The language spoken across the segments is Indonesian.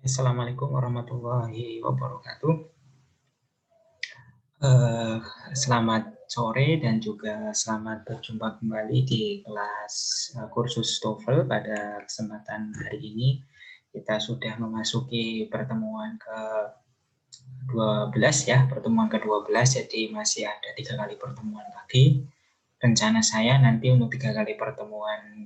Assalamualaikum warahmatullahi wabarakatuh. Eh, Selamat sore dan juga selamat berjumpa kembali di kelas kursus TOEFL pada kesempatan hari ini. Kita sudah memasuki pertemuan ke-12 ya, pertemuan ke-12, jadi masih ada 3 kali pertemuan lagi. Rencana saya nanti untuk 3 kali pertemuan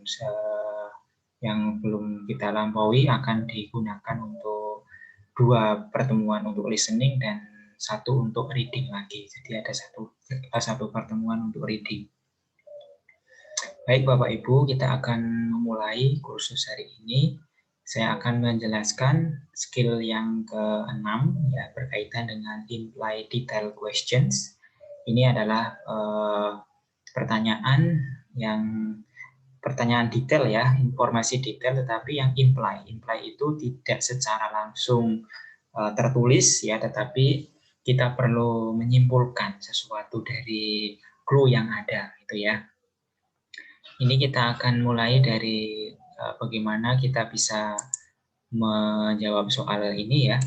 yang belum kita lampaui akan digunakan untuk 2 pertemuan untuk listening dan 1 untuk reading lagi. Jadi ada satu pertemuan untuk reading. Baik Bapak Ibu, kita akan memulai kursus hari ini. Saya akan menjelaskan skill yang ke-6 ya, berkaitan dengan imply detail questions. Ini adalah pertanyaan detail ya, informasi detail, tetapi yang imply. Imply itu tidak secara langsung tertulis ya, tetapi kita perlu menyimpulkan sesuatu dari clue yang ada gitu ya. Ini kita akan mulai dari bagaimana kita bisa menjawab soal ini ya.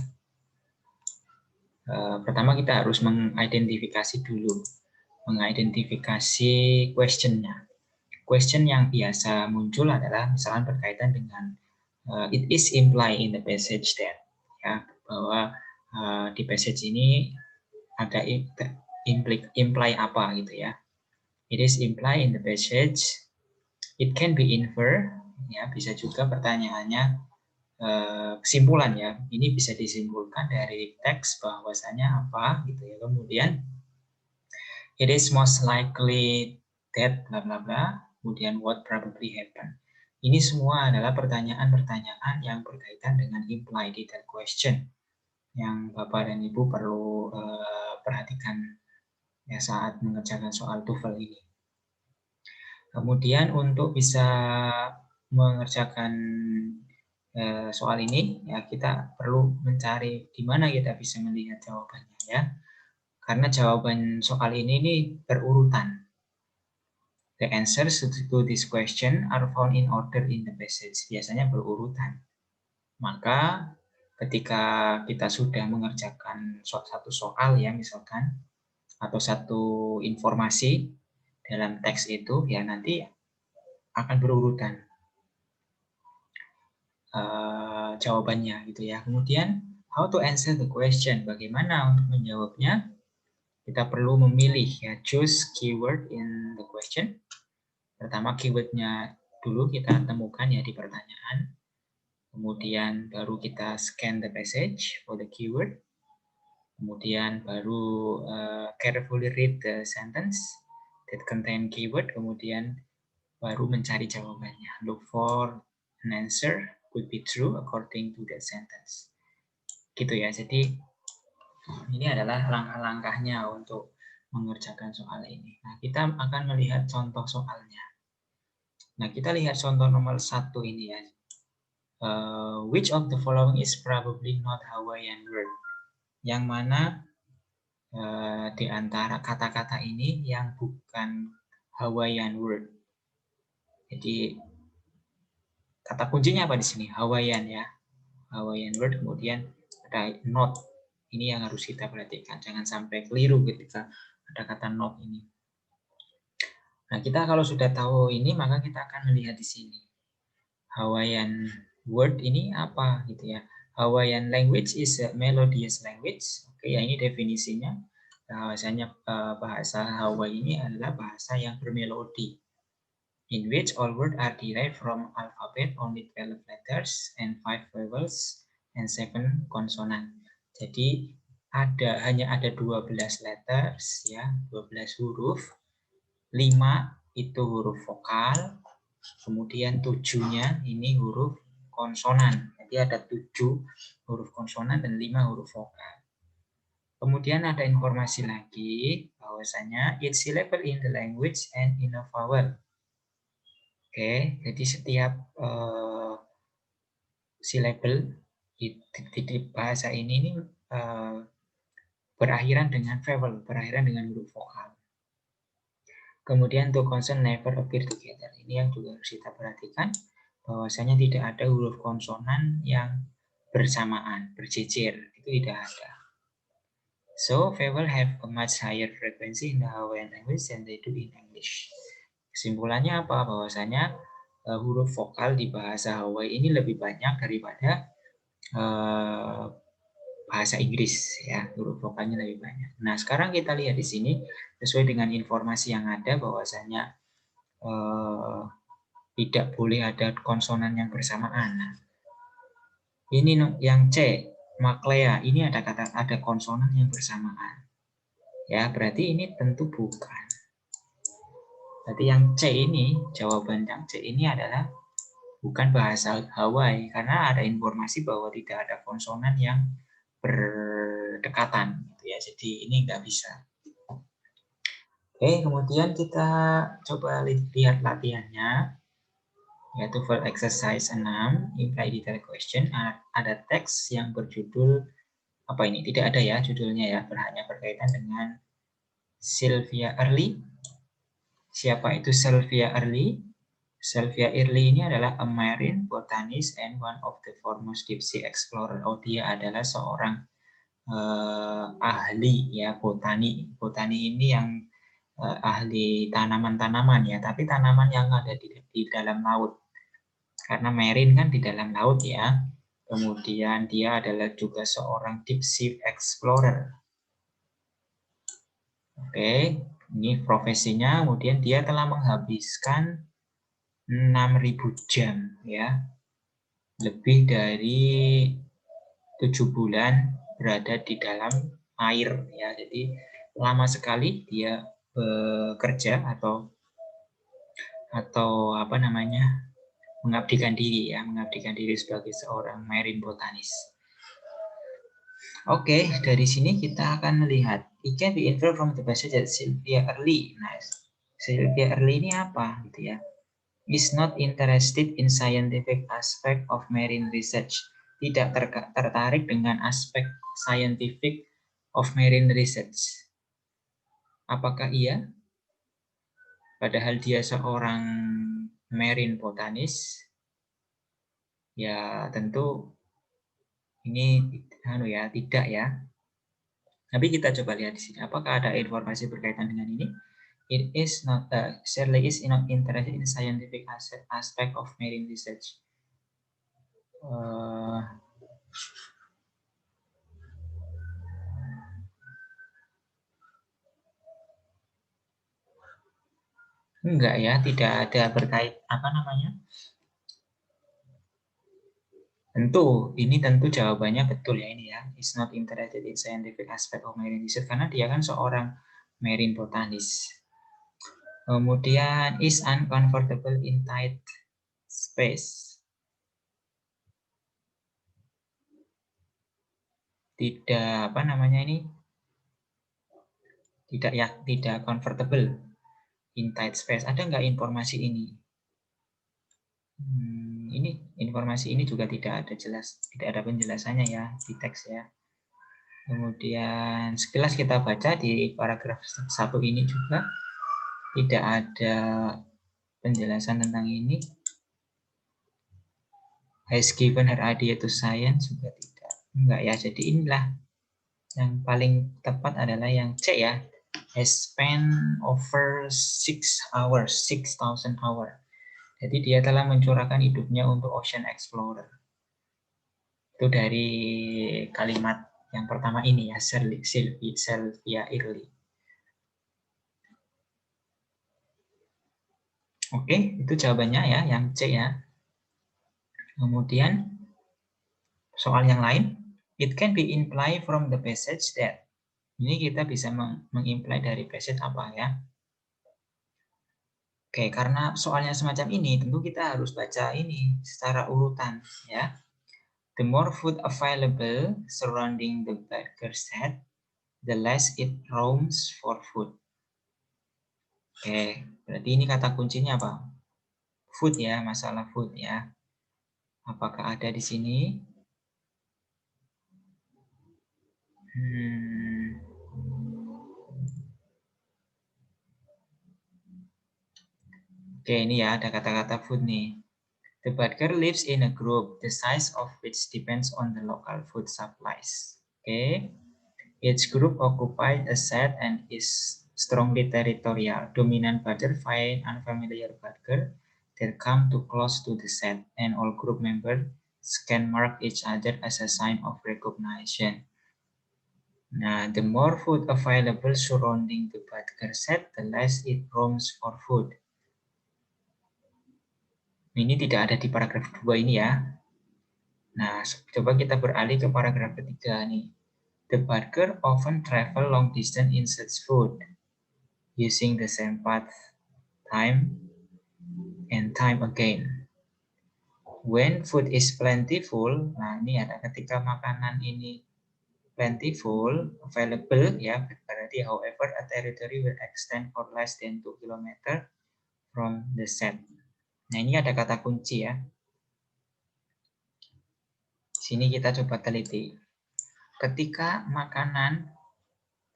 Pertama kita harus mengidentifikasi dulu, mengidentifikasi questionnya. Question yang biasa muncul adalah misalkan berkaitan dengan it is implied in the passage that, ya, bahwa di passage ini ada imply apa gitu ya. It is implied in the passage. It can be infer, ya, bisa juga pertanyaannya kesimpulan ya. Ini bisa disimpulkan dari teks bahwasanya apa gitu ya. Kemudian it is most likely that bla bla bla. Kemudian what probably happen. Ini semua adalah pertanyaan-pertanyaan yang berkaitan dengan implied detail question yang Bapak dan Ibu perlu perhatikan ya saat mengerjakan soal TOEFL ini. Kemudian untuk bisa mengerjakan soal ini ya kita perlu mencari di mana kita bisa melihat jawabannya ya. Karena jawaban soal ini berurutan. The answers to this question are found in order in the passage. Biasanya berurutan. Maka ketika kita sudah mengerjakan satu soal ya misalkan, atau satu informasi dalam teks itu ya nanti akan berurutan jawabannya gitu ya. Kemudian how to answer the question, bagaimana untuk menjawabnya? Kita perlu memilih ya, choose keyword in the question. Pertama keywordnya dulu kita temukan ya di pertanyaan. Kemudian baru kita scan the passage for the keyword. Kemudian baru carefully read the sentence that contain keyword. Kemudian baru mencari jawabannya. Look for an answer could be true according to that sentence. Gitu ya. Jadi ini adalah langkah-langkahnya untuk mengerjakan soal ini. Nah, kita akan melihat contoh soalnya. Nah, kita lihat contoh nomor 1 ini ya. Which of the following is probably not Hawaiian word? Yang mana di antara kata-kata ini yang bukan Hawaiian word? Jadi kata kuncinya apa di sini? Hawaiian ya. Hawaiian word, kemudian ada not. Ini yang harus kita perhatikan. Jangan sampai keliru ketika ada kata not ini. Nah, kita kalau sudah tahu ini, maka kita akan melihat di sini. Hawaiian word ini apa gitu ya. Hawaiian language is a melodious language. Oke, ya ini definisinya. Bahasanya bahasa Hawaii ini adalah bahasa yang bermelodi. In which all words are derived from alphabet, only 12 letters and 5 vowels and 7 consonant. Jadi hanya ada 12 letters ya, 12 huruf. 5 itu huruf vokal, kemudian 7-nya ini huruf konsonan. Jadi ada 7 huruf konsonan dan 5 huruf vokal. Kemudian ada informasi lagi bahwasanya each syllable in the language and in a vowel. Oke, jadi setiap syllable di bahasa ini berakhiran dengan vowel, berakhiran dengan huruf vokal. Kemudian two consonant never appear together. Ini yang juga harus kita perhatikan, bahwasanya tidak ada huruf konsonan yang bersamaan, berjejer, itu tidak ada. So, vowel have a much higher frequency in the Hawaiian language than they do in English. Kesimpulannya apa? Bahwasanya huruf vokal di bahasa Hawaii ini lebih banyak daripada bahasa Inggris, ya, huruf vokalnya lebih banyak. Nah, sekarang kita lihat di sini sesuai dengan informasi yang ada bahwasanya tidak boleh ada konsonan yang bersamaan. Nah, ini yang C, maklea, ini ada konsonan yang bersamaan. Ya, berarti ini tentu bukan. Berarti yang C ini, jawaban yang C ini adalah bukan bahasa Hawaii karena ada informasi bahwa tidak ada konsonan yang berdekatan, gitu ya. Jadi ini nggak bisa. Oke, kemudian kita coba lihat latihannya, yaitu for exercise 6, imply detail question. Ada teks yang berjudul apa ini? Tidak ada ya judulnya ya, hanya berkaitan dengan Sylvia Early. Siapa itu Sylvia Early? Sylvia Early ini adalah a marine botanist and one of the foremost deep sea explorer. Oh, dia adalah seorang ahli ya botani. Botani ini yang ahli tanaman-tanaman ya, tapi tanaman yang ada di dalam laut. Karena marine kan di dalam laut ya. Kemudian dia adalah juga seorang deep sea explorer. Oke, ini profesinya. Kemudian dia telah menghabiskan 6.000 jam ya. Lebih dari 7 bulan berada di dalam air ya. Jadi lama sekali dia bekerja atau apa namanya? Mengabdikan diri ya, mengabdikan diri sebagai seorang marine botanist. Oke, dari sini kita akan melihat it can be inferred from the passage that Sylvia Early. Nah, Sylvia Early ini apa gitu ya? Is not interested in scientific aspect of marine research. Tidak tertarik dengan aspek scientific of marine research. Apakah iya? Padahal dia seorang marine botanist. Ya, tentu ini tidak ya. Tapi kita coba lihat di sini. Apakah ada informasi berkaitan dengan ini? It is not Shirley is not interested in scientific aspect of marine research. Enggak ya, tidak ada berkait apa namanya. Tentu jawabannya betul ya ini ya. Is not interested in scientific aspect of marine research karena dia kan seorang marine botanist. Kemudian is uncomfortable in tight space. Tidak apa namanya ini? Tidak comfortable in tight space. Ada nggak informasi ini? Ini informasi ini juga tidak ada penjelasannya ya di teks ya. Kemudian sekilas kita baca di paragraf 1 ini juga tidak ada penjelasan tentang ini. Has given her idea to science juga tidak. Enggak ya, jadi inilah yang paling tepat adalah yang C ya. Has spent over 6,000 hours. Jadi dia telah mencurahkan hidupnya untuk ocean explorer. Itu dari kalimat yang pertama ini ya, Sylvia Early. Oke, itu jawabannya ya, yang C ya. Kemudian soal yang lain, it can be implied from the passage that. Ini kita bisa mengimply dari passage apa ya? Oke, karena soalnya semacam ini, tentu kita harus baca ini secara urutan ya. The more food available surrounding the bird's head, the less it roams for food. Oke, berarti ini kata kuncinya apa? Food ya, masalah food ya. Apakah ada di sini? Oke, ini ya ada kata-kata food nih. The badger lives in a group, the size of which depends on the local food supplies. Okay. Each group occupies a set and is strongly territorial. Dominant badger find unfamiliar badger that come too close to the set, and all group members can mark each other as a sign of recognition. Nah, the more food available surrounding the badger set, the less it roams for food. Ini tidak ada di paragraf 2 ini ya. Nah, coba kita beralih ke paragraf ketiga nih. The badger often travel long distance in search food, using the same path time and time again. When food is plentiful, nah ini ada ketika makanan ini plentiful, available ya, berarti however a territory will extend for less than 2 km from the set. Nah ini ada kata kunci ya. Sini kita coba teliti. Ketika makanan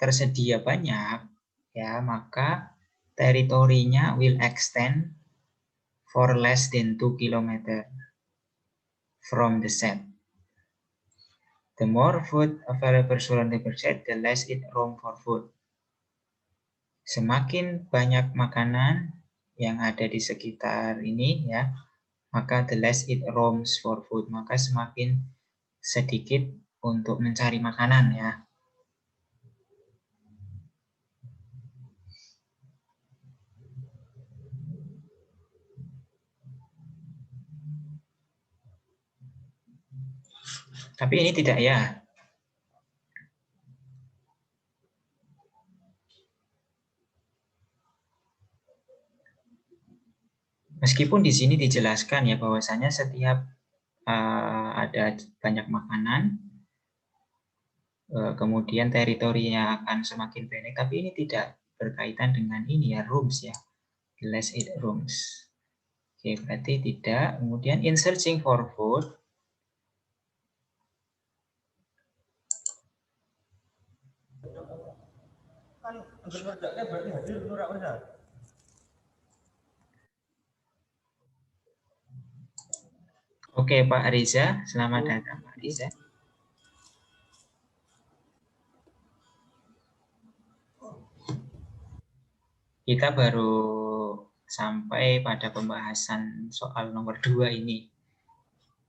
tersedia banyak, ya maka teritorinya will extend for less than 2 km from the set. The more food available surrounding the set, the less it roam for food. Semakin banyak makanan yang ada di sekitar ini ya, maka the less it roams for food, maka semakin sedikit untuk mencari makanan ya. Tapi ini tidak ya. Meskipun di sini dijelaskan ya bahwasanya setiap ada banyak makanan, kemudian teritorinya akan semakin pendek, tapi ini tidak berkaitan dengan ini ya, rooms ya, less it rooms. Oke, berarti tidak. Kemudian in searching for food, oke Pak Riza, selamat datang Pak Riza. Kita baru sampai pada pembahasan soal nomor 2 ini.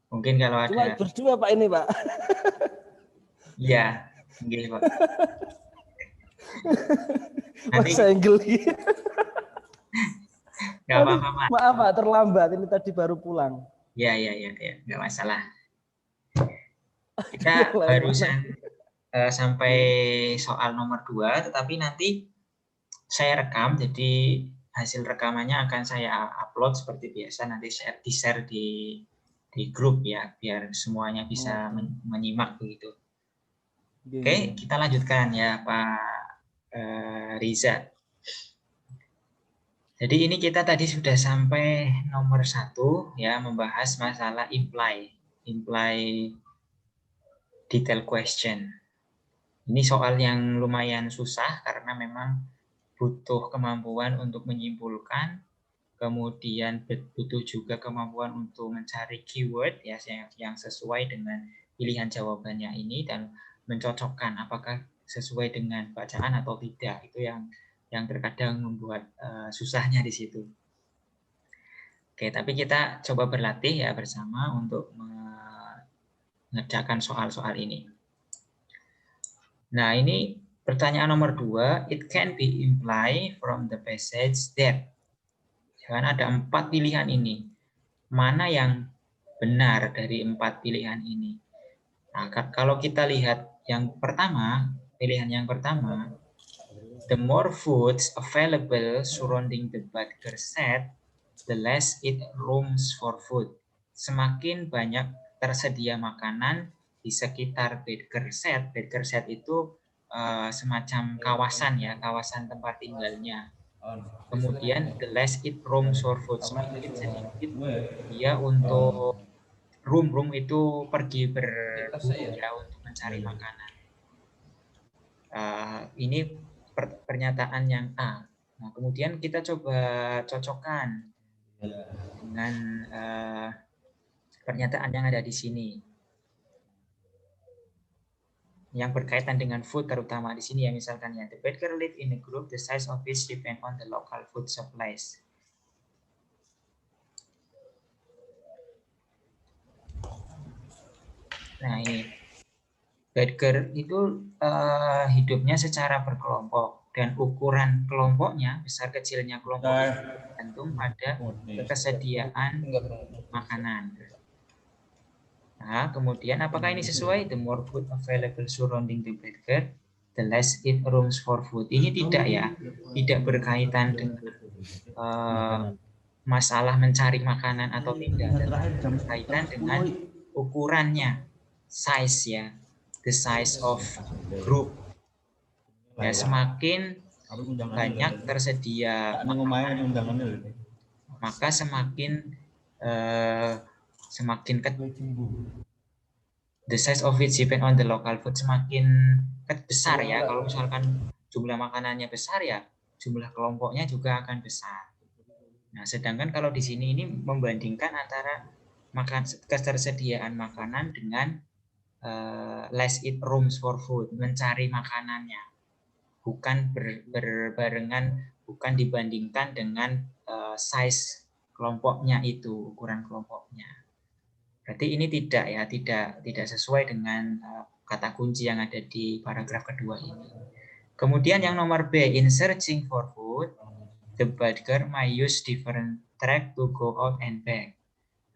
Mungkin kalau ada... Cuma berdua Pak ini Pak. Iya, gini Pak. Nanti... Mas Anggel. Gak apa-apa Pak. Maaf Pak, terlambat. Ini tadi baru pulang. Ya, nggak masalah. Kita barusan sampai soal nomor 2, tetapi nanti saya rekam, jadi hasil rekamannya akan saya upload seperti biasa, nanti di-share di grup ya, biar semuanya bisa menyimak begitu. Oke, kita lanjutkan ya Pak Riza. Jadi ini kita tadi sudah sampai nomor 1 ya, membahas masalah imply detail question. Ini soal yang lumayan susah karena memang butuh kemampuan untuk menyimpulkan, kemudian butuh juga kemampuan untuk mencari keyword ya yang sesuai dengan pilihan jawabannya ini dan mencocokkan apakah sesuai dengan bacaan atau tidak. Itu yang terkadang membuat susahnya di situ. Oke, tapi kita coba berlatih ya bersama untuk mengerjakan soal-soal ini. Nah, ini pertanyaan nomor 2, it can be implied from the passage that. Kan ada 4 pilihan ini. Mana yang benar dari 4 pilihan ini? Nah, kalau kita lihat yang pertama, pilihan yang pertama, the more foods available surrounding the badger set, the less it rooms for food. Semakin banyak tersedia makanan di sekitar badger set itu semacam kawasan ya, kawasan tempat tinggalnya. Kemudian the less it roams for food, semakin sedikit dia untuk room itu pergi berburu ya untuk mencari makanan. Ini pernyataan yang A. Nah, kemudian kita coba cocokkan dengan pernyataan yang ada di sini. Yang berkaitan dengan food terutama di sini ya, misalkan ya, the baker live in a group, the size of which depend on the local food supplies. Nah ini, baker itu hidupnya secara berkelompok dan ukuran kelompoknya, besar kecilnya kelompok itu tergantung pada ketersediaan makanan. Nah, kemudian apakah ini sesuai? The more food available surrounding the baker, the less it rooms for food. Ini tidak ya, tidak berkaitan dengan masalah mencari makanan atau tidak, tetapi berkaitan dengan ukurannya, size ya, the size of group. Ya, semakin banyak tersedia makanan, maka semakin the size of it depend on the local food, semakin besar ya. Kalau misalkan jumlah makanannya besar ya, jumlah kelompoknya juga akan besar. Nah, sedangkan kalau di sini ini membandingkan antara ketersediaan makanan dengan less it rooms for food, mencari makanannya, bukan berbarengan, bukan dibandingkan dengan size kelompoknya itu, ukuran kelompoknya. Berarti ini tidak ya, tidak sesuai dengan kata kunci yang ada di paragraf kedua ini. Kemudian yang nomor B, in searching for food, the baker may use different track to go out and back.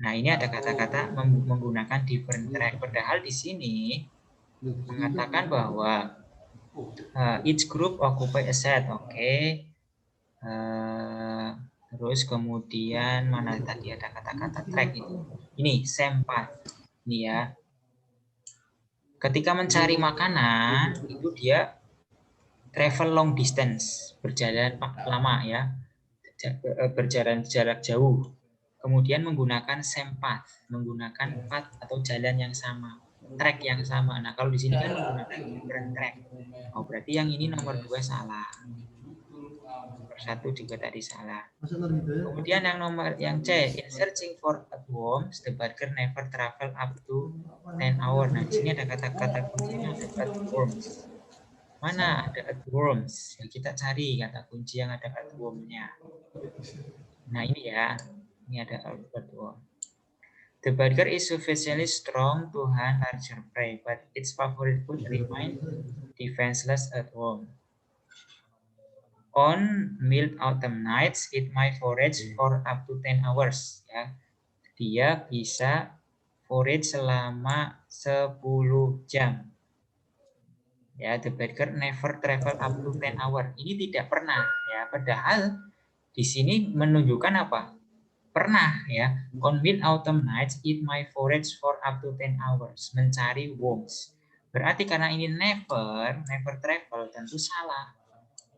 Nah, ini ada kata-kata menggunakan different track. Padahal di sini mengatakan bahwa each group occupy a set. Oke. Terus kemudian mana tadi ada kata-kata track itu. Ini same path. Ini ya. Ketika mencari makanan itu dia travel long distance, berjalan lama ya. Berjalan jarak jauh. Kemudian menggunakan same path, menggunakan path atau jalan yang sama, track yang sama. Nah, kalau di sini kan menggunakan different track. Oh, berarti yang ini nomor 2 salah. Nomor 1 juga tadi salah. Kemudian yang C, in searching for earthworms, the baker never travel up to 10 hours. Nah, di sini ada kata-kata kuncinya ada earthworms. Mana ada earthworms? Yang kita cari kata kunci yang ada earthworm-nya. Nah, ini ya. Ini ada earthworm. The baker is sufficiently strong to hunt larger prey, but its favorite food remains defenseless earthworm. On mild autumn nights, it might forage for up to 10 hours. Ya. Dia bisa forage selama 10 jam. Ya, the baker never travel up to 10 hours. Ini tidak pernah ya, padahal di sini menunjukkan apa? Pernah ya. On mild autumn nights, it might forage for up to 10 hours, mencari worms. Berarti karena ini never travel, tentu salah.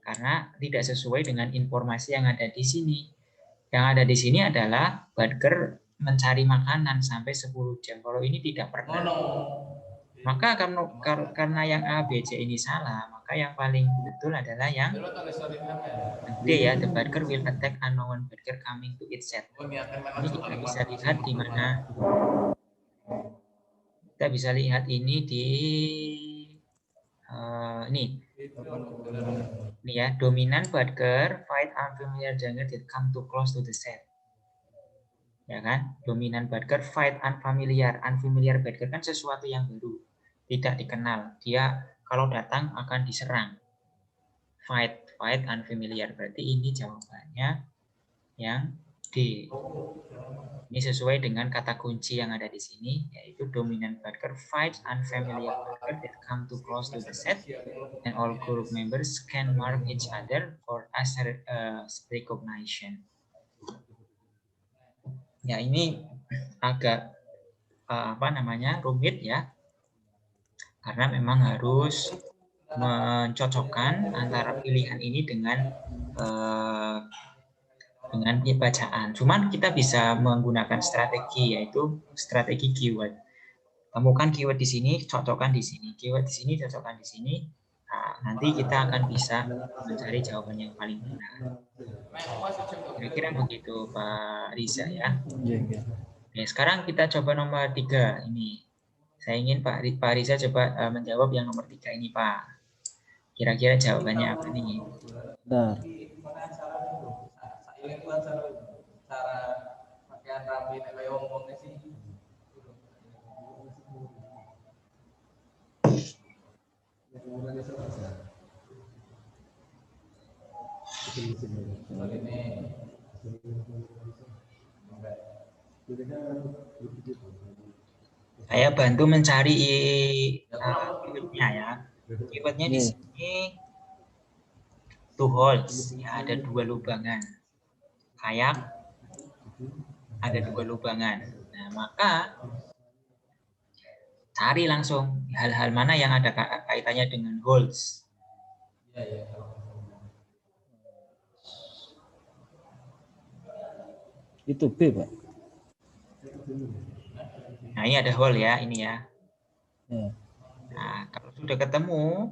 Karena tidak sesuai dengan informasi yang ada di sini. Yang ada di sini adalah baker mencari makanan sampai 10 jam. Kalau ini tidak pernah. Maka karena yang A, B, C ini salah, maka yang paling betul adalah yang D ya, the baker will attack unknown baker coming to its set. Ini kita bisa lihat di mana? Kita bisa lihat ini di ini ya, dominant baker fight unfamiliar jungler that come too close to the set. Ya kan? Dominant baker fight unfamiliar. Unfamiliar baker kan sesuatu yang baru, tidak dikenal. Dia kalau datang akan diserang. Fight unfamiliar. Berarti ini jawabannya yang D. Ini sesuai dengan kata kunci yang ada di sini, yaitu dominant baker fights unfamiliar baker that come too close to the set, and all group members can mark each other for as recognition. Ya, ini agak rumit ya, karena memang harus mencocokkan antara pilihan ini dengan bacaan. Cuman kita bisa menggunakan strategi, yaitu strategi keyword. Temukan keyword di sini, cocokkan di sini. Keyword di sini, cocokkan di sini. Nah, nanti kita akan bisa mencari jawaban yang paling benar. Kira-kira begitu, Pak Riza ya. Oke, sekarang kita coba nomor 3 ini. Saya ingin Pak Riza coba menjawab yang nomor 3 ini, Pak. Kira-kira jawabannya apa nih? Nah, Saya bantu mencari keyword-nya ya. Keyword-nya di ini sini two holes, ya ada 2 lubangan. Kayak ada 2 lubangan. Nah, maka cari langsung hal-hal mana yang ada kaitannya dengan holes. itu B, Pak. Nah, ini ada hole ya, ini ya. Ya. Nah, kalau sudah ketemu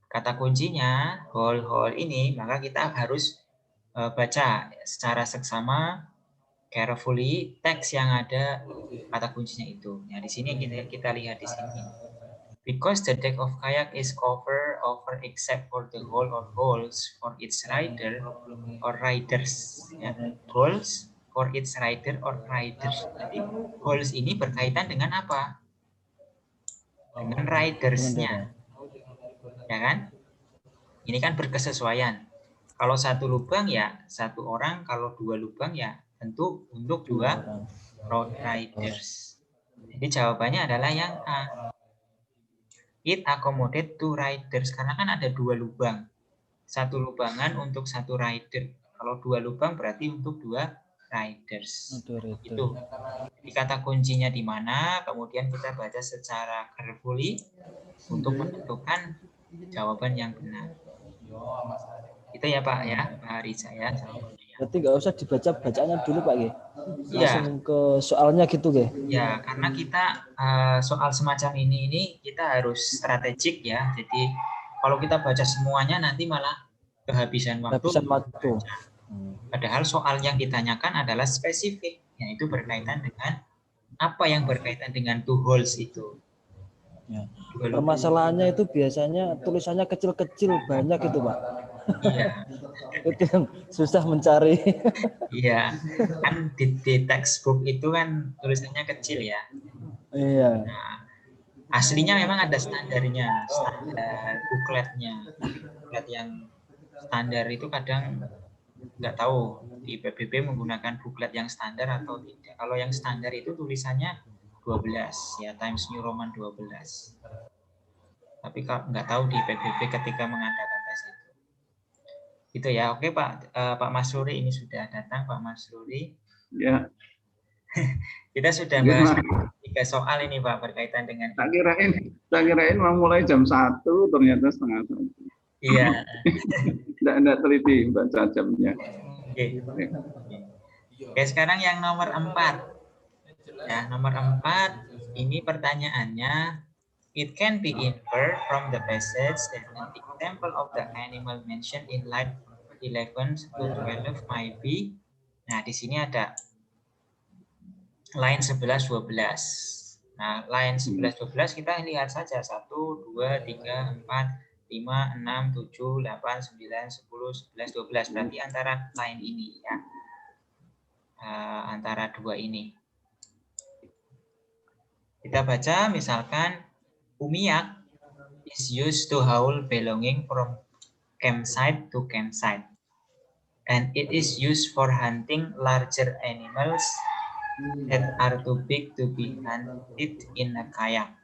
kata kuncinya hole-hole ini, maka kita harus baca secara seksama, carefully teks yang ada kata kuncinya itu. Nah, di sini kita lihat di sini. Because the deck of kayak is covered over except for the hole or holes for its rider or riders. Ya. Holes for its rider or riders. Jadi holes ini berkaitan dengan apa? Dengan ridersnya. Ya kan? Ini kan berkesesuaian. Kalau satu lubang ya satu orang, kalau 2 lubang ya tentu untuk 2 road riders. Jadi jawabannya adalah yang A. It accommodate 2 riders, karena kan ada 2 lubang. 1 lubangan untuk 1 rider. Kalau 2 lubang berarti untuk 2 riders. Itu. Jadi kata kuncinya di mana, kemudian kita baca secara carefully untuk menentukan jawaban yang benar. Itu ya Pak ya, Pak Riza ya jawabannya. Berarti nggak usah dibaca bacanya dulu, Pak, ya. Iya. Langsung ke soalnya gitu, ya. Ya, karena kita soal semacam ini kita harus strategik ya. Jadi kalau kita baca semuanya nanti malah kehabisan waktu. Padahal soal yang ditanyakan adalah spesifik, yaitu berkaitan dengan apa yang berkaitan dengan two holes itu. Ya. Permasalahannya itu biasanya tulisannya kecil-kecil banyak itu, Pak. Iya. Itu yang susah mencari. Iya, kan di textbook itu kan tulisannya kecil ya. Iya. Nah, aslinya memang ada standarnya, standar bukletnya. Buklet yang standar itu kadang nggak tahu di PBB menggunakan buklet yang standar atau tidak. Kalau yang standar itu tulisannya 12 ya, Times New Roman 12. Tapi nggak tahu di PBB ketika mengadakan tes itu. Itu ya. Oke Pak, Pak Masruri ini sudah datang Pak Masruri. Ya. Kita sudah bahas 3 soal ini Pak berkaitan dengan. Tak kirain mau mulai jam 1 ternyata setengah 1. Iya. Tidak teliti baca jamnya. Oke. Oke, sekarang yang nomor 4. Ya, nomor 4 ini pertanyaannya, it can be inferred from the passage that an example of the animal mentioned in line 11 to 12 might be. Nah, di sini ada line 11 12. Nah, line 11 12 kita lihat saja 1 2 3 4 5 6 7 8 9 10 11 12, berarti antara line ini ya. Antara 2 ini. Kita baca misalkan umiak is used to howl belonging from campsite to campsite, and it is used for hunting larger animals that are too big to be hunted in a kayak.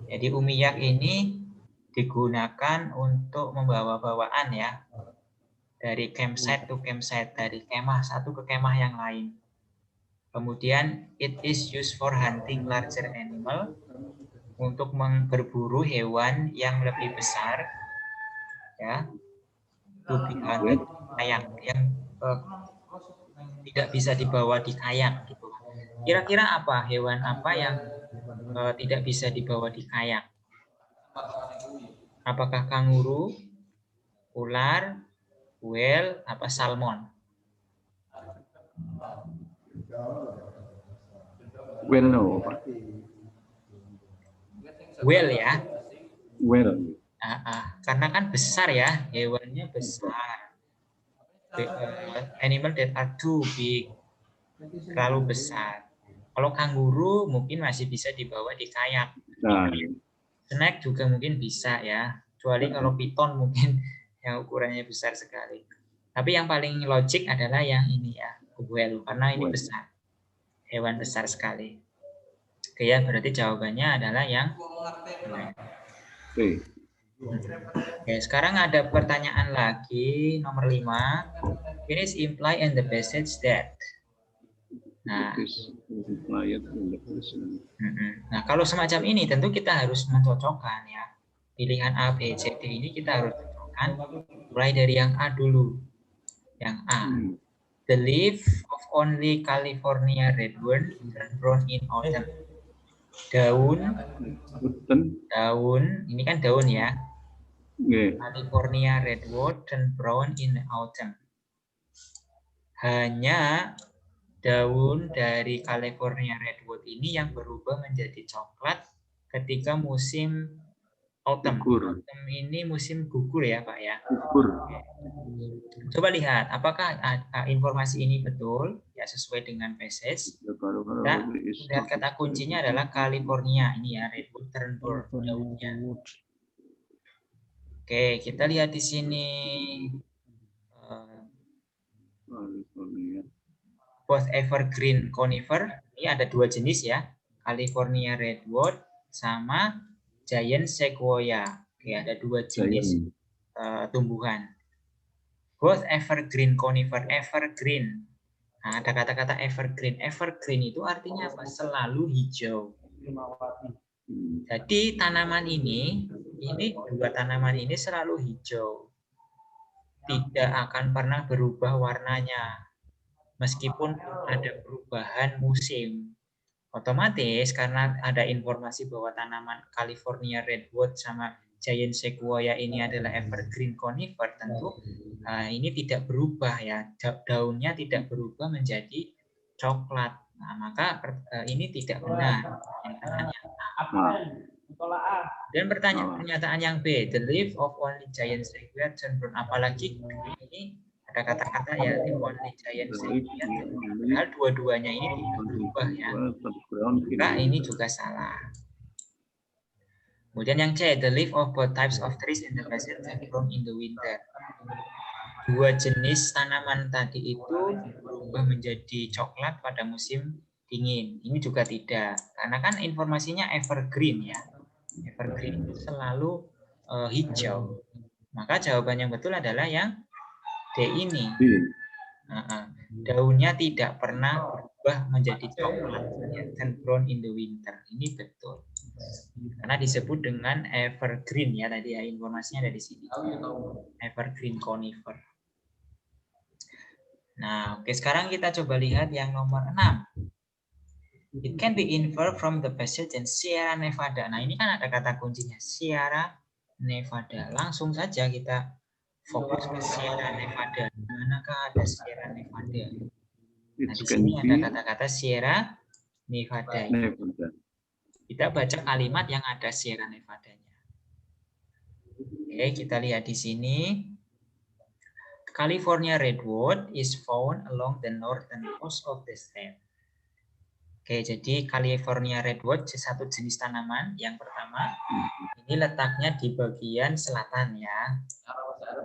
Jadi umiak ini digunakan untuk membawa bawaan ya, dari campsite to campsite, dari kemah satu ke kemah yang lain. Kemudian it is used for hunting larger animal, untuk berburu hewan yang lebih besar ya, to be hunted kayak yang tidak bisa dibawa di kayak gitu. Kira-kira apa hewan apa yang tidak bisa dibawa di kayak? Apakah kanguru, ular, whale, apa salmon? Well, no. Well ya. Well. Karena kan besar ya, hewannya besar. Animal that are too big, terlalu besar. Kalau kanguru mungkin masih bisa dibawa di kayak. Nah, Snack juga mungkin bisa ya, kecuali kalau piton mungkin yang ukurannya besar sekali. Tapi yang paling logik adalah yang ini ya, whale, karena ini besar, hewan besar sekali. Oke ya, berarti jawabannya adalah yang oke. Oke, sekarang ada pertanyaan lagi nomor 5. Finish imply and the passage that. Nah, kalau semacam ini tentu kita harus mencocokkan ya. Pilihan A, B, C, D ini kita harus cocokkan. Mulai dari yang A dulu. Yang A. The leaf of only California redwood turn brown in autumn. Daun, ini kan daun ya. California redwood turn brown in autumn. Hanya daun dari California redwood ini yang berubah menjadi coklat ketika musim autumn. Autumn ini musim gugur ya Pak ya. Gugur. Coba lihat apakah informasi ini betul ya, sesuai dengan passage. Nah, lihat kata kuncinya adalah California ini ya, redwood turn brown daunnya. Oke, kita lihat di sini. Both evergreen conifer, ini ada dua jenis ya, California redwood sama giant sequoia. Oke, ada dua jenis tumbuhan. Both evergreen conifer, evergreen. Nah, ada kata-kata evergreen. Evergreen itu artinya apa? Selalu hijau. Jadi tanaman ini dua tanaman ini selalu hijau. Tidak akan pernah berubah warnanya. Meskipun ada perubahan musim, otomatis karena ada informasi bahwa tanaman California redwood sama giant sequoia ini adalah evergreen conifer, tentu ini tidak berubah ya, daunnya tidak berubah menjadi coklat. Nah, maka ini tidak benar. Dan pernyataan yang B, the leaf of only giant sequoia turn brown, apalagi ini ada kata-kata ya, the only giant sequoia, padahal dua-duanya ini tidak berubah ya, maka ini juga salah. Kemudian yang C, the leaf of both types of trees in the desert turn brown in the winter. Dua jenis tanaman tadi itu berubah menjadi coklat pada musim dingin. Ini juga tidak, karena kan informasinya evergreen ya, evergreen itu selalu hijau. Maka jawaban yang betul adalah yang D ini. Daunnya tidak pernah berubah menjadi coklat, turn brown in the winter. Ini betul. Karena disebut dengan evergreen ya tadi ya, informasinya dari sini. Evergreen conifer. Nah, oke, sekarang kita coba lihat yang nomor 6. It can be inferred from the passage in Sierra Nevada. Nah, ini kan ada kata kuncinya Sierra Nevada. Langsung saja kita fokus ke Sierra Nevada. Manakah ada Sierra Nevada? Nah, di sini ada kata-kata Sierra Nevada. Kita baca kalimat yang ada Sierra Nevada-nya. Oke, kita lihat di sini. California redwood is found along the northern coast of the state. Oke, jadi California redwood satu jenis tanaman. Yang pertama, ini letaknya di bagian selatan ya.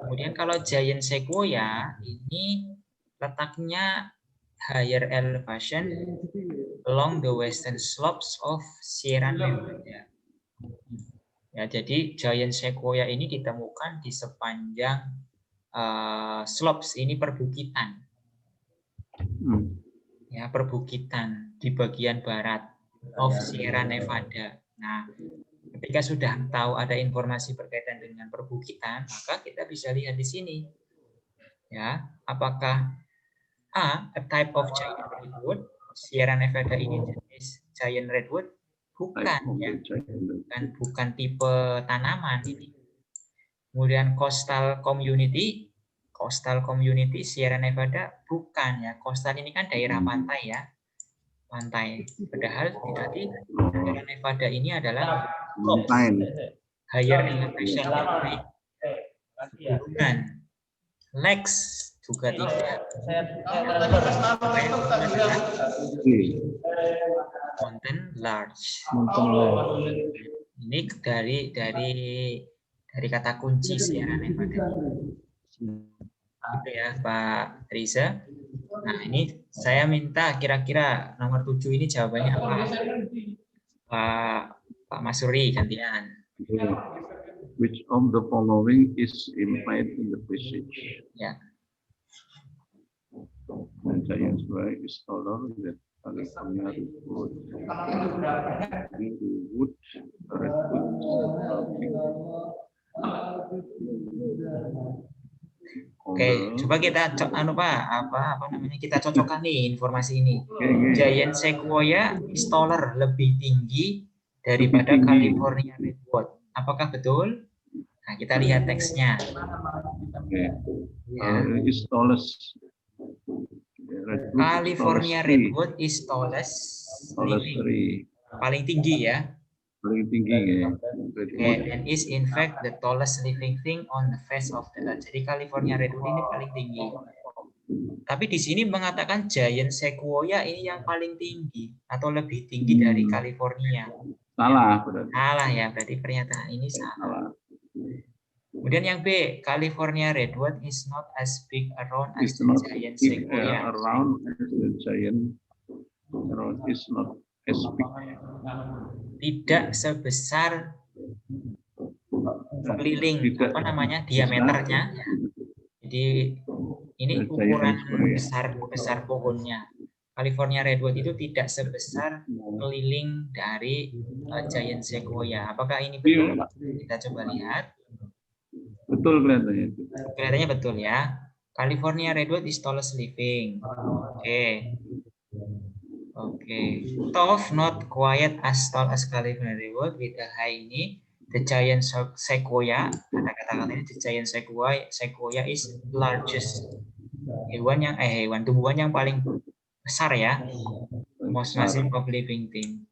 Kemudian kalau giant sequoia ini letaknya higher elevation along the western slopes of Sierra Nevada. Ya, jadi giant sequoia ini ditemukan di sepanjang slopes, ini perbukitan. Ya, perbukitan di bagian barat of Sierra Nevada. Nah, ketika sudah tahu ada informasi berkaitan dengan perbukitan, maka kita bisa lihat di sini. Ya, apakah A, a type of giant redwood, Sierra Nevada ini jenis giant redwood? Bukan ya. Bukan tipe tanaman ini. Kemudian coastal community coastal community Sierra Nevada bukan ya. Coastal ini kan daerah pantai ya. Pantai. Padahal berarti Sierra Nevada ini adalah mountain. higher elevation yang naik gunungan. Lakes juga tidak. Mountain large. Ini dari kata kunci Sierra Nevada. Gitu ya Pak Riza. Nah ini saya minta kira-kira nomor 7 ini jawabannya apa? Pak Masuri gantian. Which of the following is implied in the passage? Ya. Giant square is taller than California redwood. Redwood. Oke, coba kita kita cocokkan nih informasi ini. Giant sequoia is taller, lebih tinggi daripada California redwood. Apakah betul? Nah, kita lihat teksnya. Is tallest. California redwood is tallest living. Paling tinggi ya. Paling tinggi ya. And is in fact the tallest living thing on the face of the earth. Jadi California redwood ini paling tinggi. Tapi di sini mengatakan giant sequoia ini yang paling tinggi atau lebih tinggi dari California. Salah berarti. Salah ya, berarti pernyataan ini salah. Kemudian yang B, California redwood is not as big around as the giant sequoia. Around as the giant is not as big. Tidak sebesar keliling diameternya. Jadi ini ukuran besar pohonnya. California redwood itu tidak sebesar keliling dari giant sequoia. Apakah ini betul? Kita coba lihat. Betul kelihatannya. Kelihatannya betul ya. California redwood is tallest living. Oke. Tough, not quite as tall as California redwood with a high ini. The giant sequoia, ada kata-kata ini, the giant sequoia is largest. Tumbuhan yang paling besar ya. Most massive of living thing.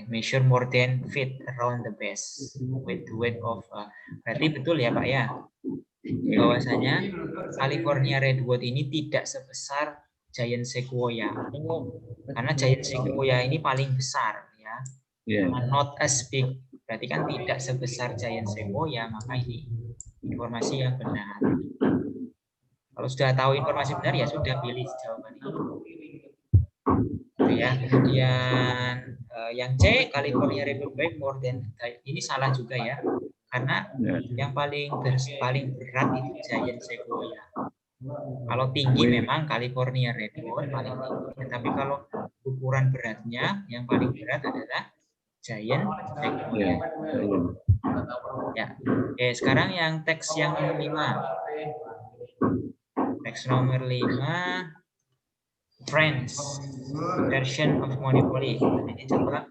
Measure more than feet around the base with the weight of berarti betul ya Pak ya, bahwasanya California redwood ini tidak sebesar giant sequoia karena giant sequoia ini paling besar ya. Not as big berarti kan tidak sebesar giant sequoia, maka ini informasi yang benar. Kalau sudah tahu informasi benar ya sudah pilih jawaban ini. Ya, kemudian yang C, California redwood weight more than, ini salah juga ya, karena yang paling berat itu giant sequoia. Kalau tinggi memang California redwood paling tinggi, tapi kalau ukuran beratnya yang paling berat adalah giant sequoia. Ya, sekarang yang teks yang 5. Teks nomor 5. French version of Monopoly. Ini coba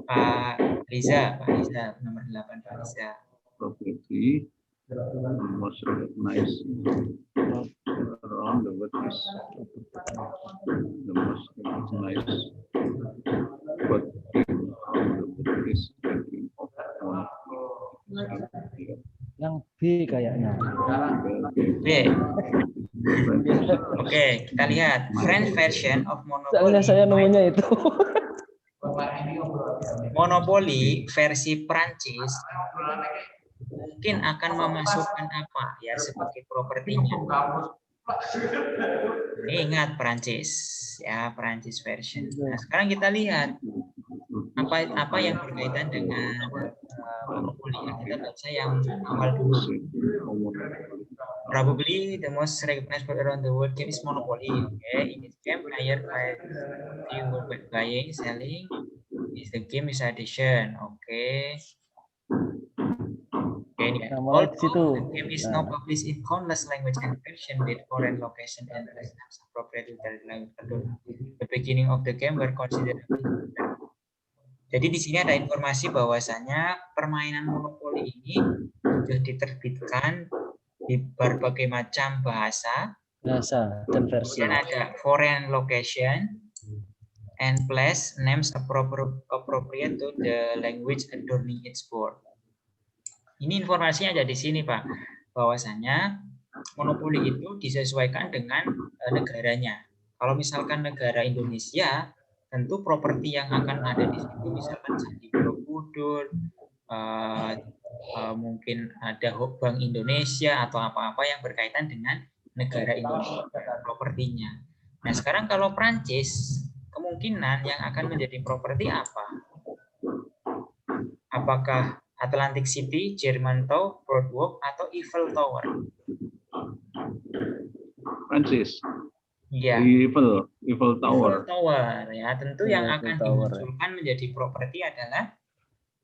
Pak Riza nomor 8 Pak Riza. Property most recognized around the world is the most recognized but around the world is of yang B kayaknya. B. Oke, kita lihat French version of Monopoly. Soalnya saya nemunya itu. Monopoly versi Prancis mungkin akan memasukkan apa ya sebagai propertinya. Ingat Prancis ya, Prancis version. Nah, sekarang kita lihat apa yang berkaitan dengan Monopoly. Kita baca yang awal dulu. Probably the most recognized around the world game is Monopoly. In this game, player by buying, selling. Is the game is addition. The game is now published in countless language and version with foreign location and appropriate language. The beginning of the game were considered. Jadi di sini ada informasi bahwasanya permainan Monopoly ini sudah diterbitkan di berbagai macam bahasa. Dan versi. Kemudian ada foreign location and place names appropriate to the language adorning its board. Ini informasinya ada di sini, Pak. Bahwasanya monopoli itu disesuaikan dengan negaranya. Kalau misalkan negara Indonesia, tentu properti yang akan ada di situ misalkan Candi Borobudur, mungkin ada Bank Indonesia atau apa-apa yang berkaitan dengan negara Indonesia propertinya. Nah, sekarang kalau Prancis, kemungkinan yang akan menjadi properti apa? Apakah Atlantic City, Germantown, Broadwalk, atau Eiffel Tower? Prancis. Ya. Eiffel Tower. Eiffel Tower, ya. Tentu yang akan Tower, dimunculkan menjadi properti adalah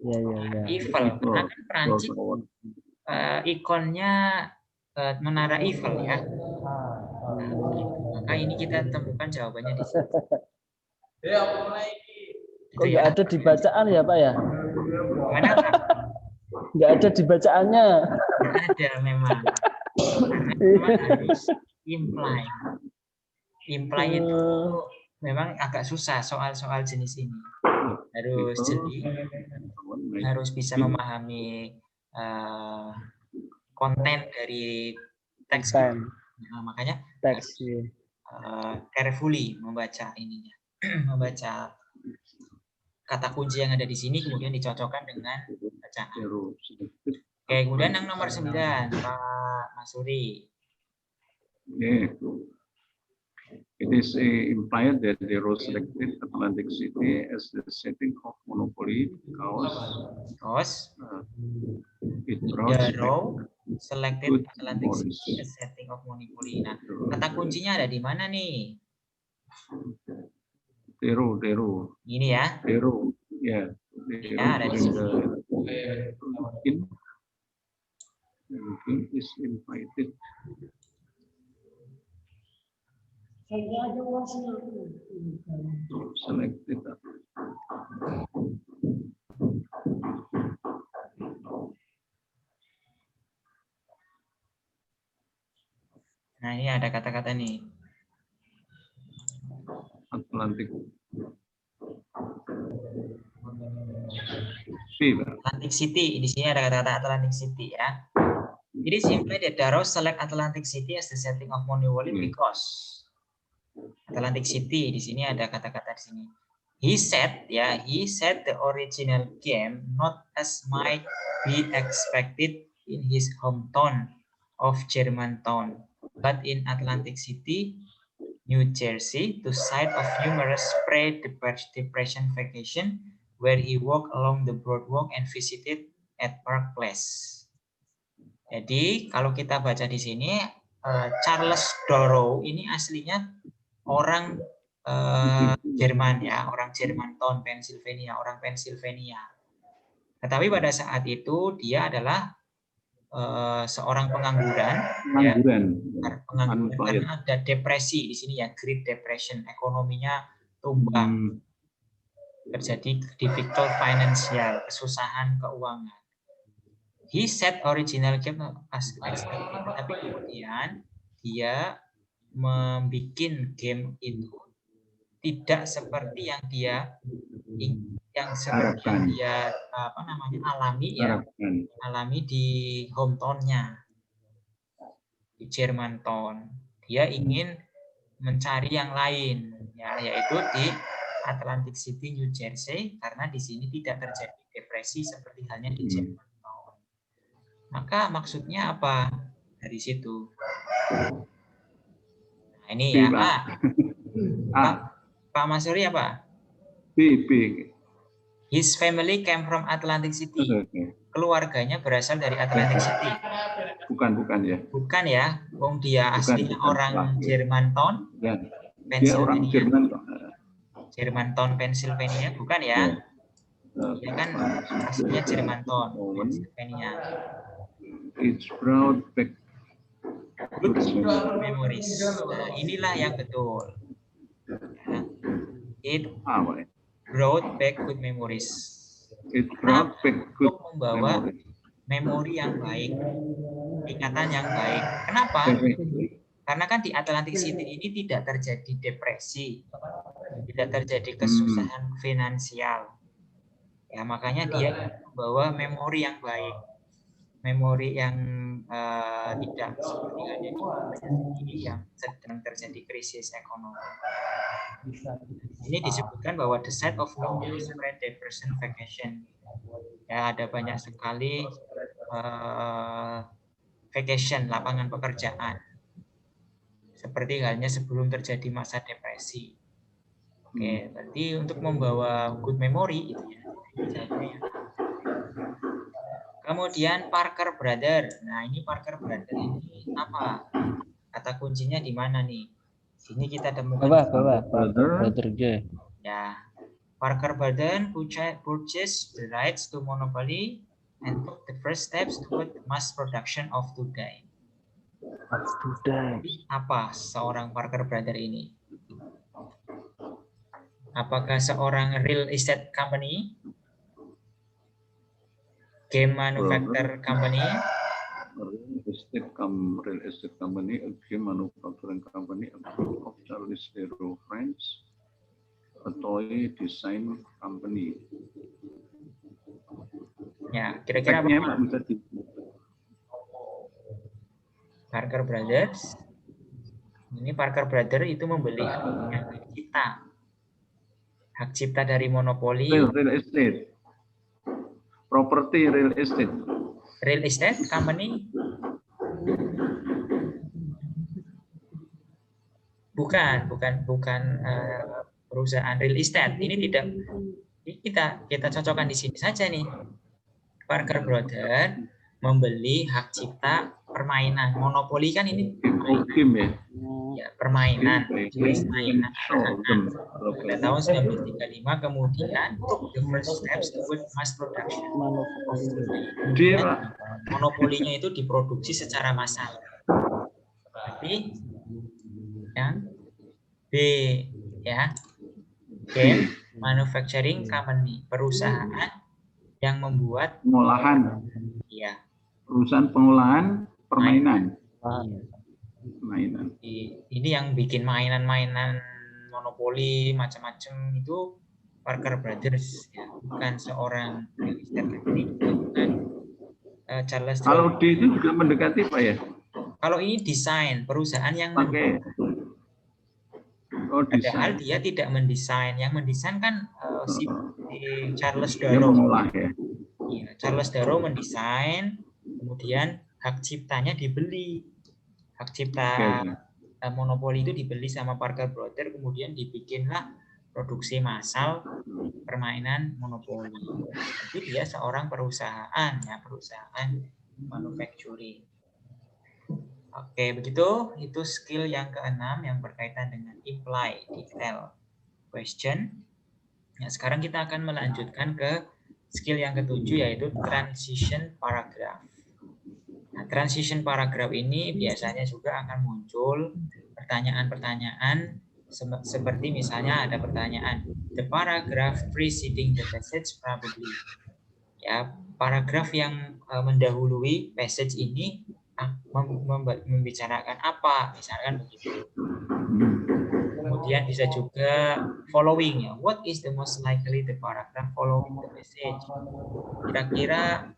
ya. Eiffel. Karena kan Prancis ikonnya Menara Eiffel, ya. Maka ini kita temukan jawabannya di sini. Kok nggak ada di bacaan ya, Pak ya? Mana, Pak? Nggak ada di bacaannya. Nggak ada memang. Memang harus imply. Imply itu memang agak susah soal-soal jenis ini. Harus bisa memahami konten dari teks. Nah, makanya teks carefully membaca ininya, membaca kata kunci yang ada di sini kemudian dicocokkan dengan bacaan. Oke, kemudian yang nomor 9, Pak Masuri. It is implied that the role selected Atlantic City as the setting of monopoly because it brought the row selected Atlantic City as setting of monopoly. Nah, kata kuncinya ada di mana nih? Deru. Ini ya? Deru, ya. Ya, ada di sini. Is invited. Selected. Nah, ini ada kata-kata nih. Atlantic City. Di sini ada kata-kata Atlantic City, ya. Jadi simply that Darrow select Atlantic City as the setting of monopoly because Atlantic City, di sini ada kata-kata di sini. He said the original game not as might be expected in his hometown of Germantown, but in Atlantic City, New Jersey, to site of humorous pre-depression vacation, where he walked along the boardwalk and visited at Park Place. Jadi kalau kita baca di sini, Charles Darrow ini aslinya orang Jerman, ya, orang Germantown, Pennsylvania, orang Pennsylvania. Tetapi pada saat itu dia adalah seorang pengangguran karena ada depresi di sini, ya, Great Depression, ekonominya tumbang, terjadi difficult financial, kesusahan keuangan. He set original game as expected, tapi kemudian dia membuat game itu tidak seperti yang dia alami di hometown-nya di Germantown. Dia ingin mencari yang lain, ya, yaitu di Atlantic City, New Jersey, karena di sini tidak terjadi depresi seperti halnya di Germantown. Maka maksudnya apa dari situ? Nah, ini ya, Pak Masuri apa? B. His family came from Atlantic City. Keluarganya berasal dari Atlantic City. Bukan ya. Bukan ya. Wong dia aslinya orang Germantown, Pennsylvania. Germantown, Pennsylvania, bukan ya? Dia kan aslinya Germantown, Pennsylvania. It's brought back good memories. Nah, inilah yang betul. It brought back good memories. It brought back good membawa memori yang baik. ikatan yang baik. Kenapa? Karena kan di Atlantic City ini tidak terjadi depresi, tidak terjadi kesusahan finansial. Ya, makanya dia membawa memori yang baik, memori yang tidak seperti halnya di yang sedang terjadi krisis ekonomi. Ini disebutkan bahwa the site of numerous spread diversion vacation. Ya, ada banyak sekali vacation, lapangan pekerjaan. Seperti halnya sebelum terjadi masa depresi. Oke, berarti untuk membawa good memory itu ya. Kemudian Parker Brother. Nah, ini Parker Brother ini apa? Kata kuncinya di mana nih? Sini kita temukan. Brother G. Ya, Parker Brother purchased the rights to Monopoly and took the first steps toward mass production of today. Apa seorang Parker Brother ini? Apakah seorang real estate company, game manufacturer company, real estate company, a game manufacturing company, a group of Charles Darrow friends, a toy design company? Ya, kira-kira apa? Parker Brothers. Ini Parker Brothers itu membeli hak cipta dari monopoli. Real estate. Property real estate. Real estate company? Bukan perusahaan real estate. Ini tidak. Kita cocokkan di sini saja nih. Parker Brothers membeli hak cipta permainan. Monopoli kan ini game ya. Ya, permainan. Pada tahun 1935 kemudian took the first steps toward mass production. Monopolinya itu diproduksi secara massal. Tapi yang B ya, game manufacturing company, perusahaan yang membuat pengolahan. Iya. Perusahaan pengolahan permainan. Ini yang bikin mainan-mainan monopoli macam-macam itu Parker Brothers ya, bukan seorang real estate company, bukan Charles. Kalau D itu juga mendekati Pak ya? Kalau ini desain perusahaan yang pakai padahal dia tidak mendesain, yang mendesain kan si Charles Darrow. Dia mengolah ya. Iya, Charles Darrow mendesain, kemudian hak ciptanya dibeli. Hak cipta monopoli itu dibeli sama Parker Brothers, kemudian dibikinlah produksi massal permainan monopoli. Jadi dia seorang perusahaan ya, perusahaan manufacturing. Oke, begitu. Itu skill yang keenam yang berkaitan dengan imply detail question. Ya, sekarang kita akan melanjutkan ke skill yang ketujuh, yaitu transition paragraph. Nah, transition paragraph ini biasanya juga akan muncul pertanyaan-pertanyaan seperti misalnya ada pertanyaan the paragraph preceding the passage probably. Ya, paragraf yang mendahului passage ini membicarakan apa, misalkan begitu. Kemudian bisa juga following ya. What is the most likely the paragraph following the passage? Kira-kira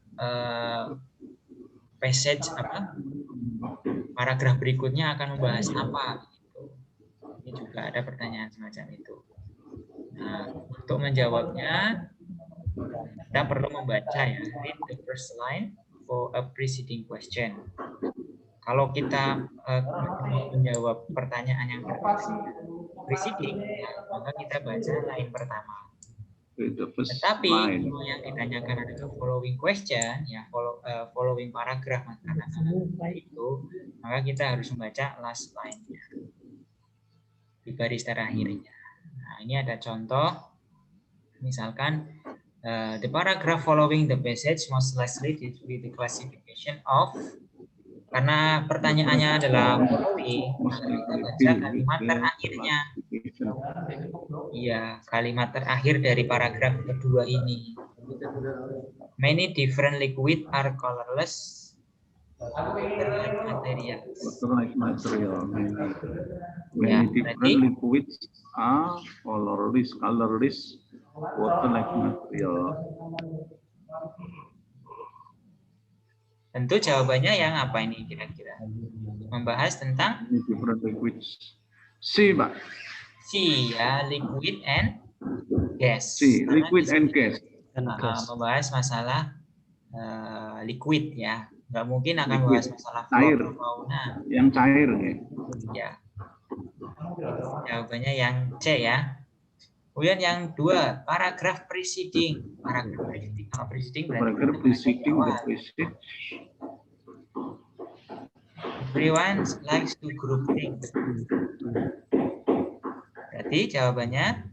passage apa? Paragraf berikutnya akan membahas apa? Gitu. Ini juga ada pertanyaan semacam itu. Nah, untuk menjawabnya kita perlu membaca ya. Read the first line for a preceding question. Kalau kita menjawab pertanyaan yang preceding, ya, maka kita baca line pertama. Tetapi kalau yang ditanyakan adalah following question, ya following paragraph kata-kata itu, maka kita harus membaca last line-nya di baris terakhirnya. Nah, ini ada contoh, misalkan the paragraph following the passage most likely to be the classification of. Karena pertanyaannya adalah following, maka kita baca kalimat terakhirnya. Iya, kalimat terakhir dari paragraf kedua ini. Many different liquid are colorless Water-like material. Water-like material. Ya, Many different liquids are colorless, water-like material. Tentu jawabannya yang apa ini kira-kira? Membahas tentang Different liquids. C, Pak. C ya, liquid and gas. C, liquid and gas. Membahas masalah liquid ya. Nggak mungkin akan Liquid. membahas masalah Cair. fauna. Yang cair ya. Ya. Jawabannya yang C ya. Kemudian yang dua, paragraf preceding. Paragraf preceding. Kalau preceding berarti Paragraf preceding the preceding. Everyone likes to group things. Berarti jawabannya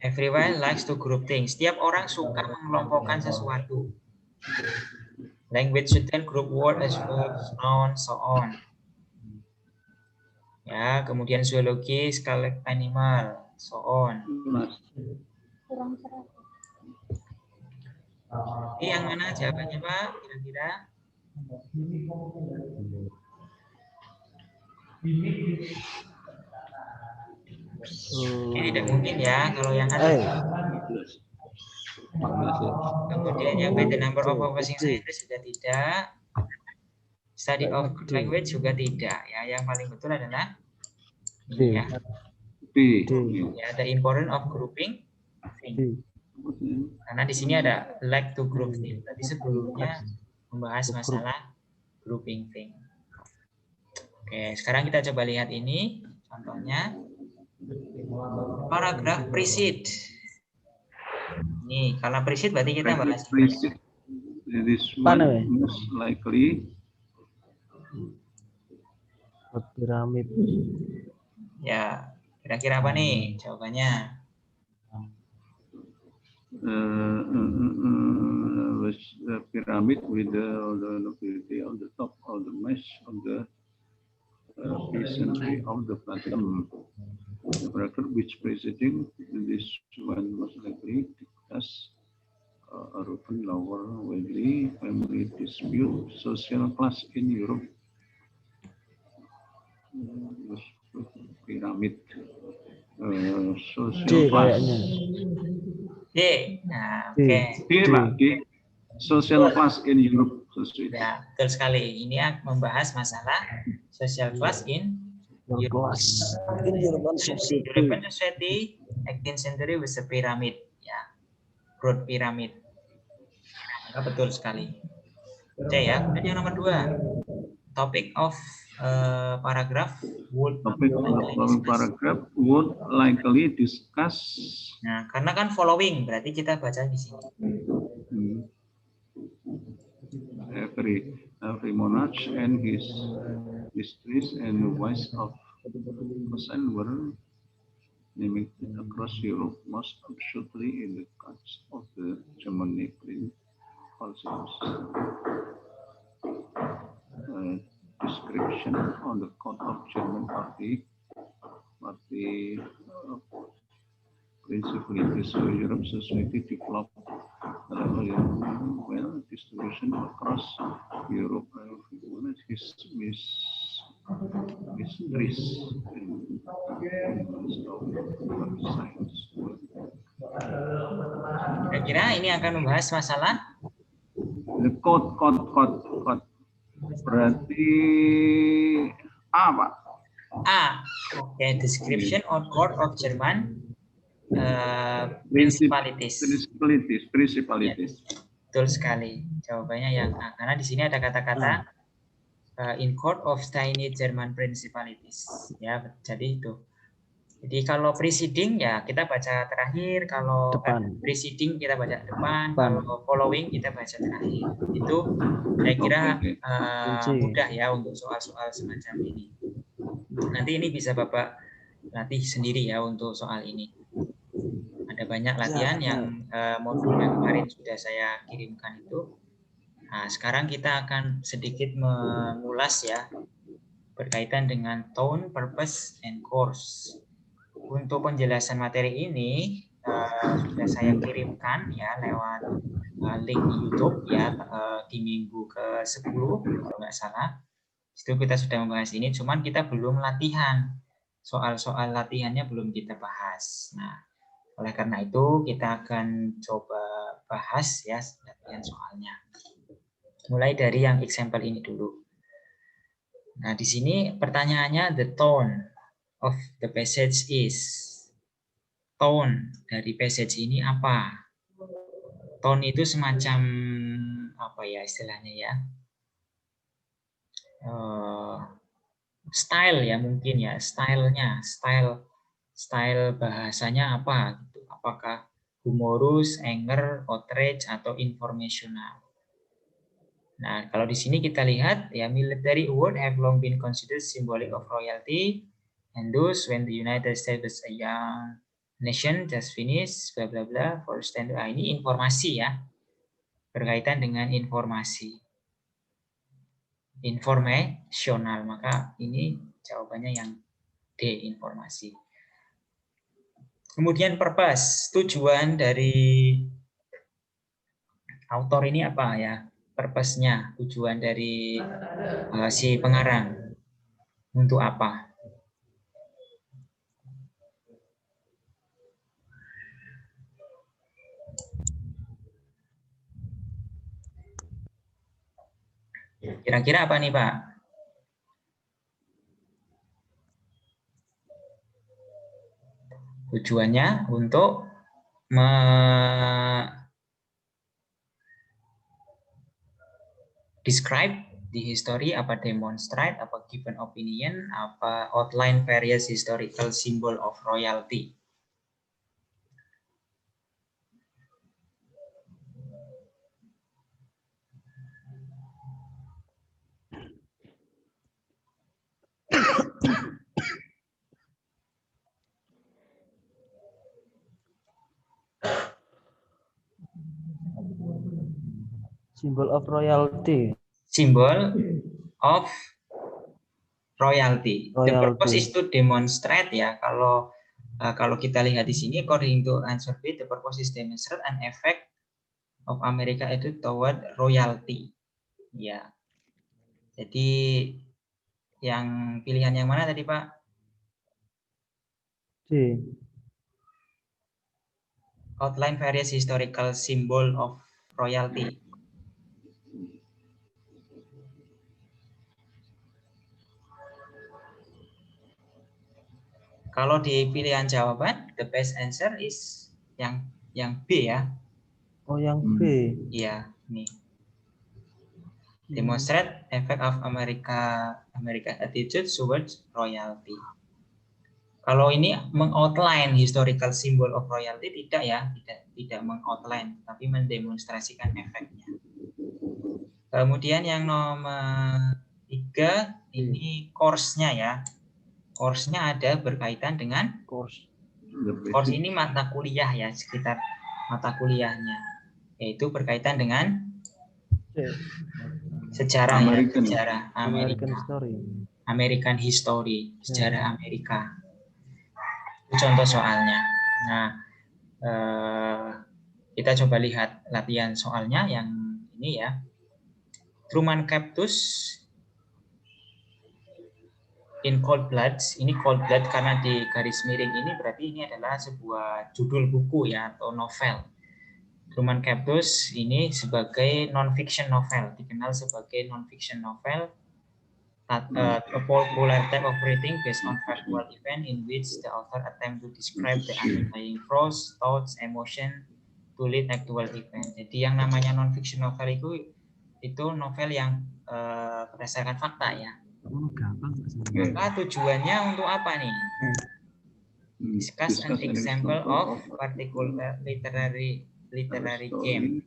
everyone likes to group things. Setiap orang suka mengelompokkan sesuatu. Language student group word as verbs, noun, so on. Ya, kemudian zoologi, collect animal, so on. Ini yang mana jawabannya, Pak? Kira-kira? Ini tidak mungkin ya kalau yang ada. Kemudian yang by the number of opposing scientists sudah tidak. Study of language juga tidak. Ya, yang paling betul adalah ini ya. Ya, the importance of grouping. Karena di sini ada like to group thing. Tadi sebelumnya membahas masalah grouping thing. Oke, sekarang kita coba lihat ini contohnya. Paragraf precede. Nih, kalau precede berarti kita bahas precede. This one most likely piramid. Ya, kira-kira apa nih jawabannya? The pyramid with the nobility on the top of the mesh of the peasantry of the bottom. The bracket which preceding this one most likely discuss urban lower wealthy family dispute social class in Europe. Pyramid social class. D. Nah, oke. D. Social class in Europe. Ya, betul sekali. Ini membahas masalah social class in Europe. European society, 18th century was a pyramid. Ya, broad pyramid. Maka betul sekali. C ya. Dan yang nomor 2, topic of paragraph would likely discuss. Nah, karena kan following berarti kita baca di sini. Every monarch and his histories and the wise of person were named across Europe, most absolutely in the case of the Germany cultures. Description on the court of German party principally so Europe society developed well distribution across Europe his mysteries and science. Kira-kira ini akan membahas masalah the code. Berarti A, Pak. A. Okay, description on court of German principalities. Principalities. Ya, betul sekali. Jawabannya yang A. Karena di sini ada kata-kata in court of tiny German principalities. Ya, jadi itu. Jadi kalau preceding ya kita baca terakhir, kalau preceding kita baca depan, kalau following kita baca terakhir. Itu saya kira mudah ya untuk soal-soal semacam ini. Nanti ini bisa Bapak latih sendiri ya untuk soal ini. Ada banyak latihan yang modul yang kemarin sudah saya kirimkan itu. Nah, sekarang kita akan sedikit mengulas ya berkaitan dengan tone, purpose, and course. untuk penjelasan materi ini sudah saya kirimkan ya lewat link YouTube ya di minggu ke-10 kalau nggak salah. Itu kita sudah membahas ini, cuman kita belum latihan. Soal-soal latihannya belum kita bahas. Nah, oleh karena itu kita akan coba bahas ya latihan soalnya. Mulai dari yang example ini dulu. Nah, di sini pertanyaannya the tone of the passage is. Tone dari passage ini apa? Tone itu semacam apa ya istilahnya ya? Style ya mungkin ya, stylenya, style bahasanya apa? Gitu. Apakah humorous, anger, outrage, atau informational? Nah, kalau di sini kita lihat ya military award have long been considered symbolic of royalty, and thus when the United States was a young nation just finished bla bla bla for standard. Ini informasi ya, berkaitan dengan informasi, informasional. Maka ini jawabannya yang D, informasi. Kemudian purpose, tujuan dari autor ini apa ya? Purpose-nya, tujuan dari si pengarang untuk apa? Kira-kira apa nih Pak? Tujuannya untuk describe the history, apa demonstrate, apa give an opinion, apa outline various historical symbol of royalty. Symbol of royalty. Symbol of royalty. The purpose is to demonstrate ya. Kalau kita lihat di sini, according to answer B, the purpose is demonstrate an effect of America attitude toward royalty. Ya. Jadi yang pilihan yang mana tadi Pak? C. Outline various historical symbol of royalty. Kalau di pilihan jawaban, the best answer is yang B ya. Oh, yang B. Iya, nih. Demonstrate effect of American attitude towards royalty. Kalau ini mengoutline historical symbol of royalty tidak ya, tidak mengoutline, tapi mendemonstrasikan efeknya. Kemudian yang nomor 3 ini course-nya ya. Course-nya ada berkaitan dengan course ini mata kuliah ya, sekitar mata kuliahnya, yaitu berkaitan dengan sejarah American. Ya, sejarah American history, sejarah Amerika. Itu contoh soalnya. Nah, kita coba lihat latihan soalnya yang ini ya. Truman Cactus in Cold Blood. Ini Cold Blood karena di garis miring ini berarti ini adalah sebuah judul buku ya atau novel. Truman Cactus ini sebagai non-fiction novel, dikenal sebagai non-fiction novel, a popular type of writing based on factual event in which the author attempt to describe the underlying prose, thoughts, emotion to lead actual event. Jadi yang namanya non-fiction novel itu novel yang berdasarkan fakta ya. Maka tujuannya untuk apa nih? Discuss an example of particular literary game.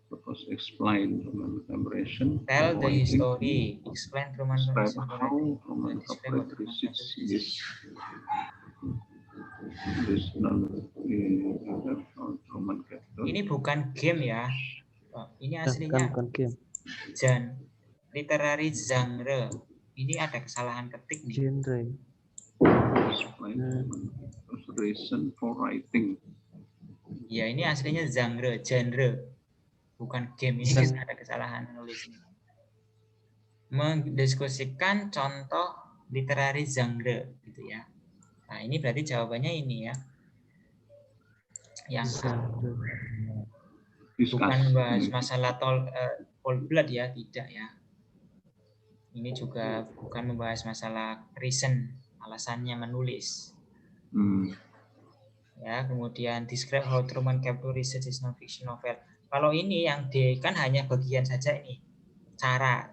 Purpose explain Truman Cameron. Tell the history. Explain Truman Describe how Truman Capote received this Truman Capote. Ini bukan game ya. Ini aslinya bukan game. literary genre. Ini ada kesalahan ketik nih. Genre. Reason for writing. Ya, ini aslinya genre, bukan game. Ini ada kesalahan nulisnya. Mendiskusikan contoh literary genre gitu ya. Nah, ini berarti jawabannya ini ya. Yang bukan membahas masalah cold blood ya, tidak ya. Ini juga bukan membahas masalah reason, alasannya menulis. Ya, kemudian describe how Truman Capote research his non-fiction novel. Kalau ini yang D kan hanya bagian saja ini. Cara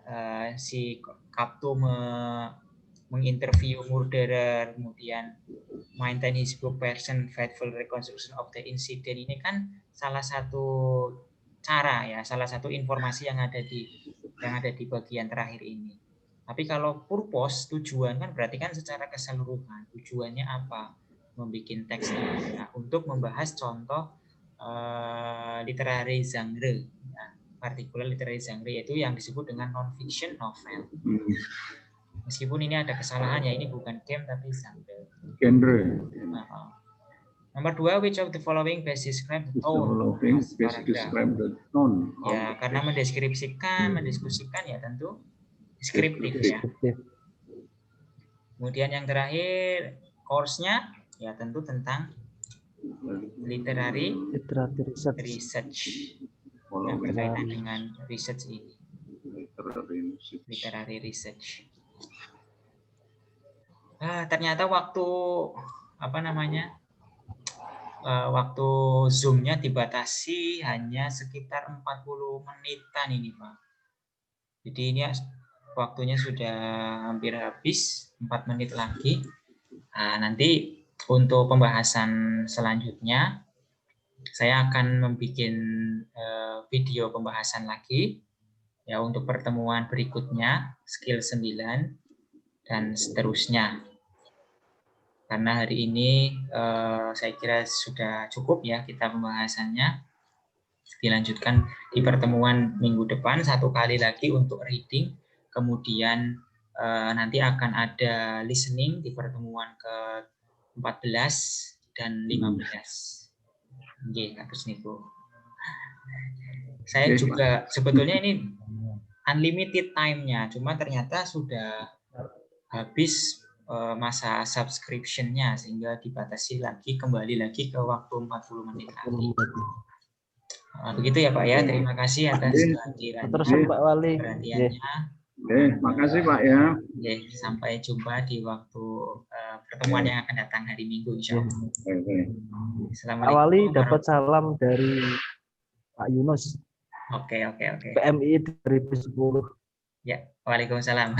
si Capote menginterview murderer, kemudian maintain his book person faithful reconstruction of the incident, ini kan salah satu cara ya, salah satu informasi yang ada di bagian terakhir ini. Tapi kalau purpose, tujuan kan berarti kan secara keseluruhan. Tujuannya apa? Membuat teksnya. Nah, untuk membahas contoh literary genre, ya, particular literary genre, yaitu yang disebut dengan non-fiction novel. Meskipun ini ada kesalahan ya, ini bukan game tapi genre. Nomor 2, which of the following best describe the tone? Ya, karena mendeskripsikan, mendiskusikan ya tentu deskriptif ya. Kemudian yang terakhir, course-nya ya tentu tentang literary research. Yang berkaitan dengan research ini. Literary research. Ternyata waktu waktu Zoom-nya dibatasi hanya sekitar 40 menitan ini, Pak. Jadi ini waktunya sudah hampir habis, 4 menit lagi. Nanti untuk pembahasan selanjutnya, saya akan membuat video pembahasan lagi ya untuk pertemuan berikutnya, skill 9 dan seterusnya. Karena hari ini saya kira sudah cukup ya kita pembahasannya. Dilanjutkan di pertemuan minggu depan 1 kali lagi untuk reading. Kemudian nanti akan ada listening di pertemuan ke-14 dan 15. Oke, kados niku. Saya juga sebetulnya ini unlimited time-nya, cuma ternyata sudah habis masa subscription-nya sehingga dibatasi lagi, kembali lagi ke waktu 40 menit lagi. Begitu ya Pak ya, terima kasih atas kehadiran perhatiannya. Makasih Pak ya. Sampai jumpa di waktu pertemuan yang akan datang hari Minggu insya Allah. Pak Wali dapat salam dari Pak Yunus. Oke. PMI 2010. Ya, waalaikumsalam.